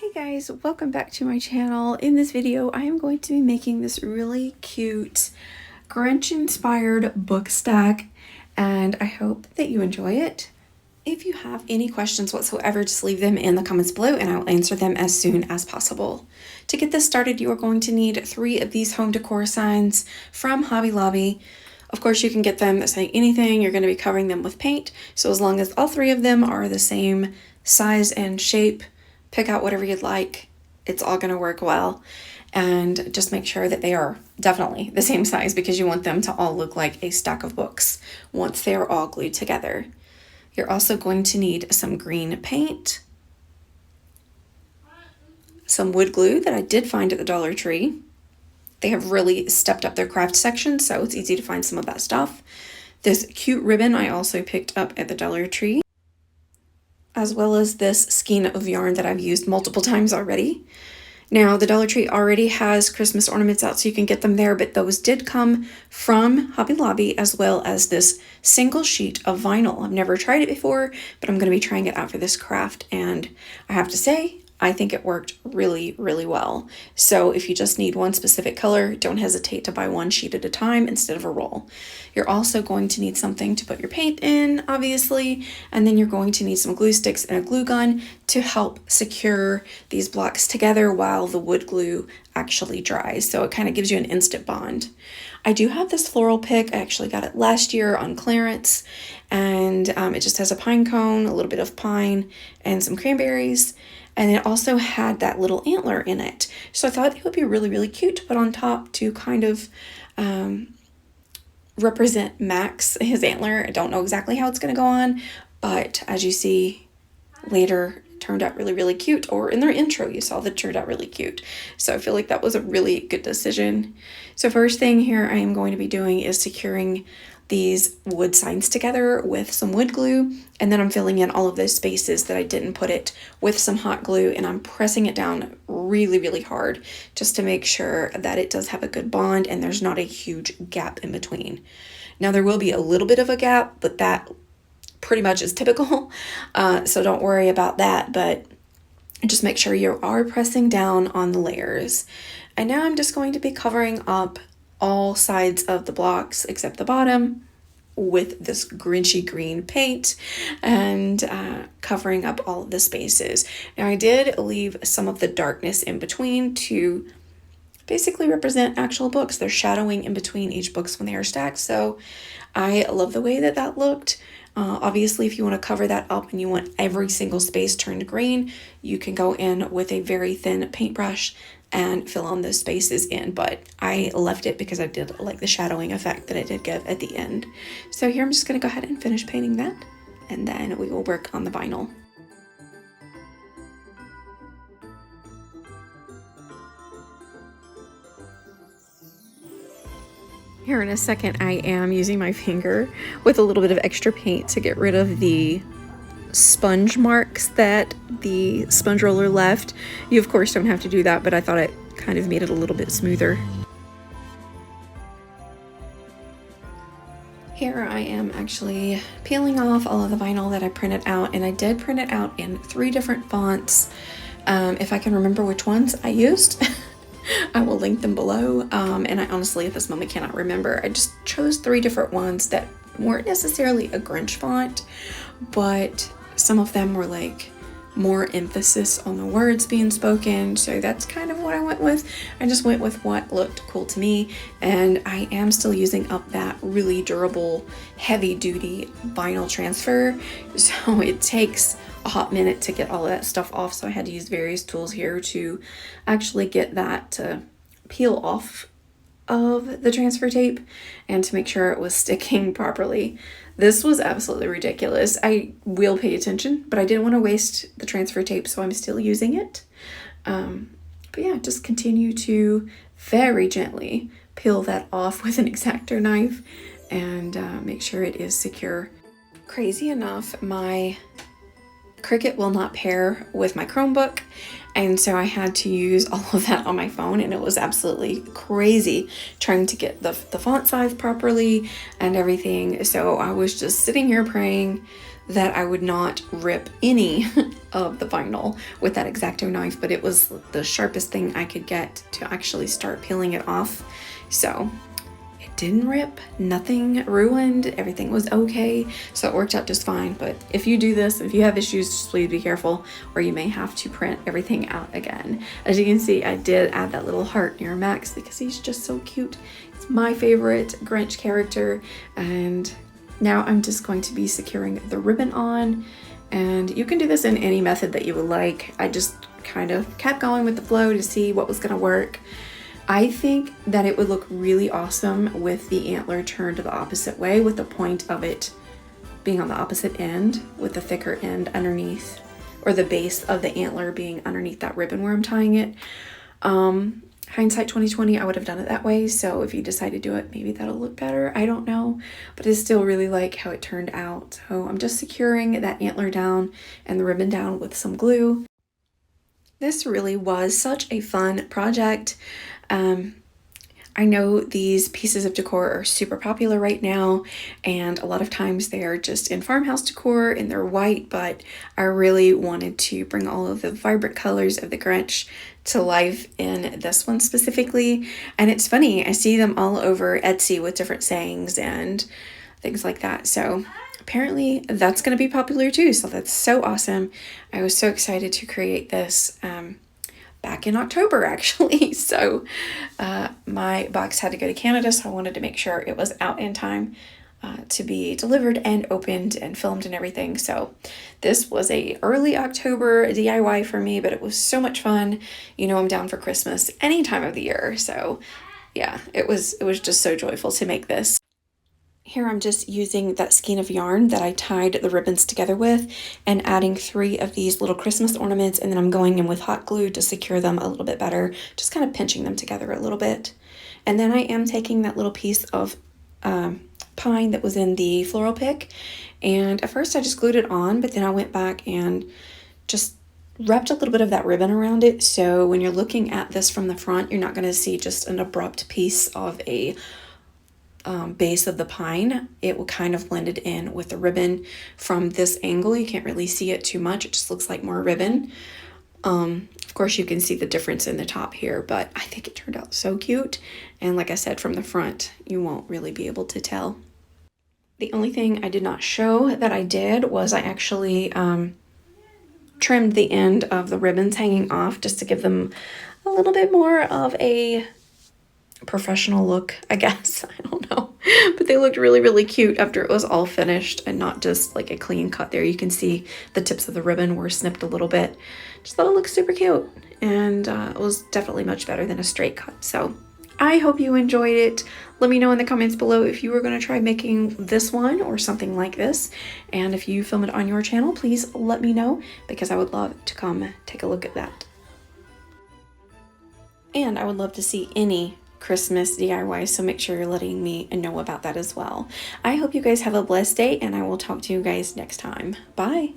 Hey guys, welcome back to my channel. In this video, I am going to be making this really cute Grinch inspired book stack, and I hope that you enjoy it. If you have any questions whatsoever, just leave them in the comments below and I will answer them as soon as possible. To get this started, you are going to need 3 of these home decor signs from Hobby Lobby. Of course, you can get them that say anything. You're going to be covering them with paint, so as long as all 3 of them are the same size and shape, pick out whatever you'd like. It's all going to work well. And just make sure that they are definitely the same size because you want them to all look like a stack of books once they are all glued together. You're also going to need some green paint, some wood glue that I did find at the Dollar Tree. They have really stepped up their craft section, so it's easy to find some of that stuff. This cute ribbon I also picked up at the Dollar Tree, as well as this skein of yarn that I've used multiple times already. Now, the Dollar Tree already has Christmas ornaments out, so you can get them there, but those did come from Hobby Lobby, as well as this single sheet of vinyl. I've never tried it before, but I'm going to be trying it out for this craft, and I have to say, I think it worked really, really well. So if you just need one specific color, don't hesitate to buy one sheet at a time instead of a roll. You're also going to need something to put your paint in, obviously, and then you're going to need some glue sticks and a glue gun to help secure these blocks together while the wood glue actually dries. So it kind of gives you an instant bond. I do have this floral pick. I actually got it last year on clearance, and it just has a pine cone, a little bit of pine, and some cranberries. And it also had that little antler in it. So I thought it would be really, really cute to put on top to kind of represent Max, his antler. I don't know exactly how it's going to go on, but as you see later, it turned out really, really cute. Or in their intro, you saw that it turned out really cute. So I feel like that was a really good decision. So first thing here I am going to be doing is securing these wood signs together with some wood glue, and then I'm filling in all of those spaces that I didn't put it with some hot glue, and I'm pressing it down really, really hard just to make sure that it does have a good bond and there's not a huge gap in between. Now there will be a little bit of a gap, but that pretty much is typical, so don't worry about that, but just make sure you are pressing down on the layers. And now I'm just going to be covering up all sides of the blocks except the bottom with this Grinchy green paint and covering up all of the spaces. Now I did leave some of the darkness in between to basically represent actual books. They're shadowing in between each books when they are stacked, so I love the way that that looked. Obviously, if you want to cover that up and you want every single space turned green, you can go in with a very thin paintbrush and fill on those spaces in, but I left it because I did like the shadowing effect that it did give at the end. So here I'm just going to go ahead and finish painting that, and then we will work on the vinyl. Here in a second, I am using my finger with a little bit of extra paint to get rid of the sponge marks that the sponge roller left. You of course don't have to do that, but I thought it kind of made it a little bit smoother. Here I am actually peeling off all of the vinyl that I printed out, and I did print it out in 3 different fonts. If I can remember which ones I used, I will link them below, and I honestly at this moment cannot remember. I just chose 3 different ones that weren't necessarily a Grinch font, but some of them were like more emphasis on the words being spoken, so that's kind of what I went with. I just went with what looked cool to me, and I am still using up that really durable, heavy-duty vinyl transfer, so it takes a hot minute to get all of that stuff off, so I had to use various tools here to actually get that to peel off of the transfer tape and to make sure it was sticking properly. This was absolutely ridiculous. I will pay attention, but I didn't want to waste the transfer tape, so I'm still using it. But yeah, just continue to very gently peel that off with an X-Acto knife and make sure it is secure. Crazy enough, my Cricut will not pair with my Chromebook, and so I had to use all of that on my phone, and it was absolutely crazy trying to get the font size properly and everything. So I was just sitting here praying that I would not rip any of the vinyl with that X-Acto knife, but it was the sharpest thing I could get to actually start peeling it off. So it didn't rip, nothing ruined, everything was okay, so it worked out just fine. But if you do this, if you have issues, just please be careful, or you may have to print everything out again. As you can see, I did add that little heart near Max because he's just so cute. It's my favorite Grinch character, and now I'm just going to be securing the ribbon on, and you can do this in any method that you would like. I just kind of kept going with the flow to see what was gonna work. I think that it would look really awesome with the antler turned the opposite way, with the point of it being on the opposite end with the thicker end underneath, or the base of the antler being underneath that ribbon where I'm tying it. Hindsight 2020, I would have done it that way. So if you decide to do it, maybe that'll look better. I don't know, but I still really like how it turned out. So I'm just securing that antler down and the ribbon down with some glue. This really was such a fun project. I know these pieces of decor are super popular right now, and a lot of times they're just in farmhouse decor and they're white, but I really wanted to bring all of the vibrant colors of the Grinch to life in this one specifically. And it's funny, I see them all over Etsy with different sayings and things like that. So apparently that's going to be popular too. So that's so awesome. I was so excited to create this back in October actually. So my box had to go to Canada, so I wanted to make sure it was out in time to be delivered and opened and filmed and everything. So this was a early October DIY for me, but it was so much fun. You know, I'm down for Christmas any time of the year. So yeah, it was just so joyful to make this. Here I'm just using that skein of yarn that I tied the ribbons together with and adding 3 of these little Christmas ornaments, and then I'm going in with hot glue to secure them a little bit better, just kind of pinching them together a little bit. And then I am taking that little piece of pine that was in the floral pick, and at first I just glued it on, but then I went back and just wrapped a little bit of that ribbon around it, so when you're looking at this from the front, you're not going to see just an abrupt piece of a base of the pine. It will kind of blend it in with the ribbon from this angle. You can't really see it too much. It just looks like more ribbon. Of course you can see the difference in the top here, but I think it turned out so cute. And like I said, from the front, you won't really be able to tell. The only thing I did not show that I did was I actually trimmed the end of the ribbons hanging off just to give them a little bit more of a professional look, I guess. I don't know, but they looked really, really cute after it was all finished and not just like a clean cut there. You can see the tips of the ribbon were snipped a little bit. Just thought it looked super cute, and it was definitely much better than a straight cut. So I hope you enjoyed it. Let me know in the comments below if you were going to try making this one or something like this, and if you film it on your channel, please let me know, because I would love to come take a look at that. And I would love to see any Christmas DIY, so make sure you're letting me know about that as well. I hope you guys have a blessed day, and I will talk to you guys next time. Bye!